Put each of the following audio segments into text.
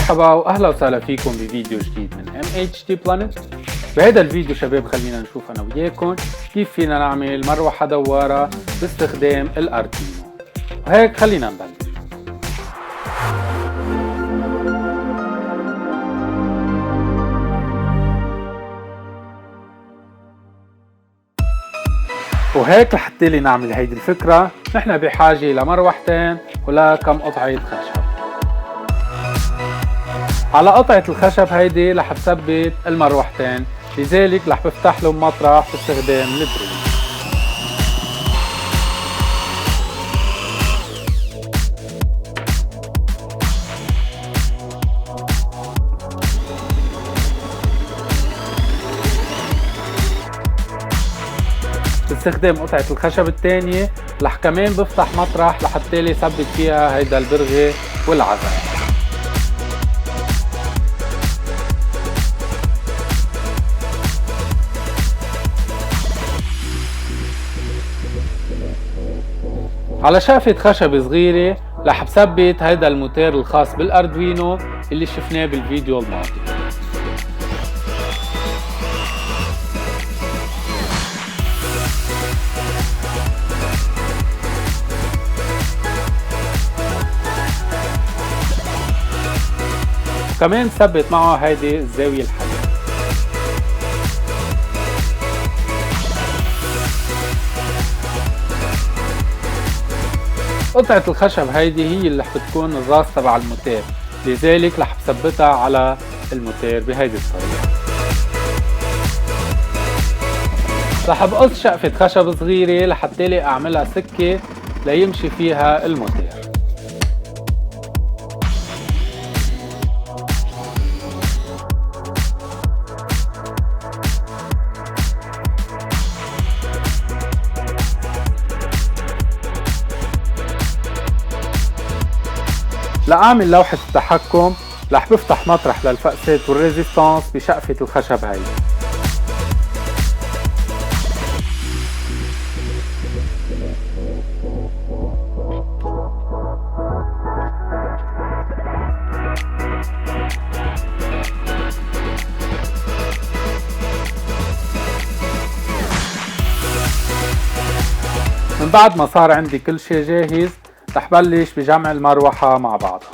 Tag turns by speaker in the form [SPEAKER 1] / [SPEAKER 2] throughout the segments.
[SPEAKER 1] مرحبا واهلا وسهلا فيكم بفيديو جديد من MHD Planet. بهذا الفيديو شباب خلينا نشوف انا وياكم كيف فينا نعمل مروحة دوارة باستخدام الاردوينو. وهيك خلينا نبلش. وهيك لحتى لي نعمل هيدي الفكرة نحن بحاجة لمروحتين ولكم قطعة خشب. على قطعة الخشب هيدي رح بثبت المروحتين، لذلك رح بفتح لهم مطرح باستخدام الدريل. باستخدام قطعة الخشب الثانية رح كمان بفتح مطرح لحتى لي ثبت فيها هيدا البرغي والعزل. على شقفة خشب صغيرة رح بثبت هيدا الموتور الخاص بالاردوينو اللي شفناه بالفيديو الماضي. وكمان ثبت معه هيدي الزاوية الحادة. قطعة الخشب هيدي هي اللي رح بتكون الراس تبع الموتور، لذلك رح بثبتها على الموتور بهيدي الطريقة. رح بقص شقفة خشب صغيرة لحتى لي اعملها سكة ليمشي فيها الموتور. لأعمل لوحة التحكم رح بفتح مطرح للفأسات والريزيستانس بشقفة الخشب هاي. من بعد ما صار عندي كل شي جاهز رح بلش بجمع المروحة مع بعضها.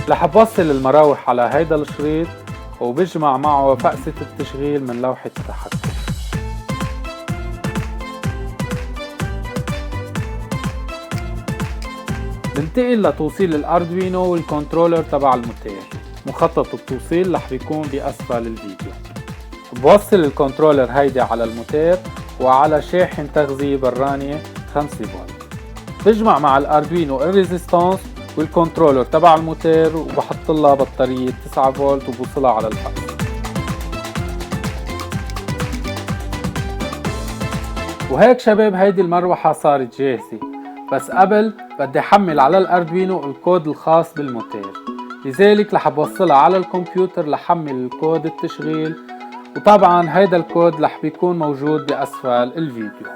[SPEAKER 1] رح بوصل المراوح على هيدا الشريط وبجمع معه فأسة التشغيل من لوحة التحكم. بنتقل لتوصيل الاردوينو والكنترولر تبع الموتور. مخطط التوصيل رح بيكون بأسفل الفيديو. بوصل الكنترولر هيدي على الموتور وعلى شاحن تغذية براني 5 فولت. بجمع مع الاردوينو الريزيستانس والكنترولر تبع الموتور وبحط لها بطارية 9 فولت وبوصلها على الفأس. وهيك شباب هيدي المروحة صارت جاهزة، بس قبل بدي احمل على الاردوينو الكود الخاص بالموتور، لذلك رح بوصلها على الكمبيوتر لحمل الكود التشغيل، وطبعا هيدا الكود رح بيكون موجود بأسفل الفيديو.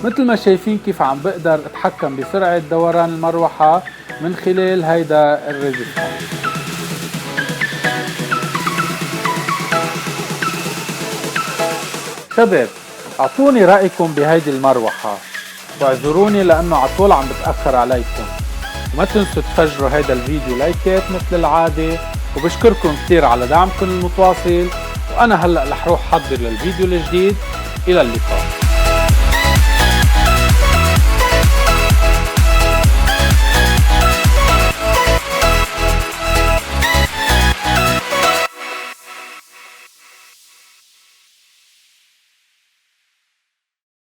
[SPEAKER 1] مثل ما شايفين كيف عم بقدر اتحكم بسرعة دوران المروحة من خلال هيدا الريزيستانس. شباب اعطوني رأيكم بهيدي المروحة واعذروني لانه عطول عم بتأخر عليكم. وما تنسوا تفجروا هيدا الفيديو لايكات مثل العادة، وبشكركم كتير على دعمكم المتواصل. وأنا هلأ رح روح حضر للفيديو الجديد. إلى اللقاء.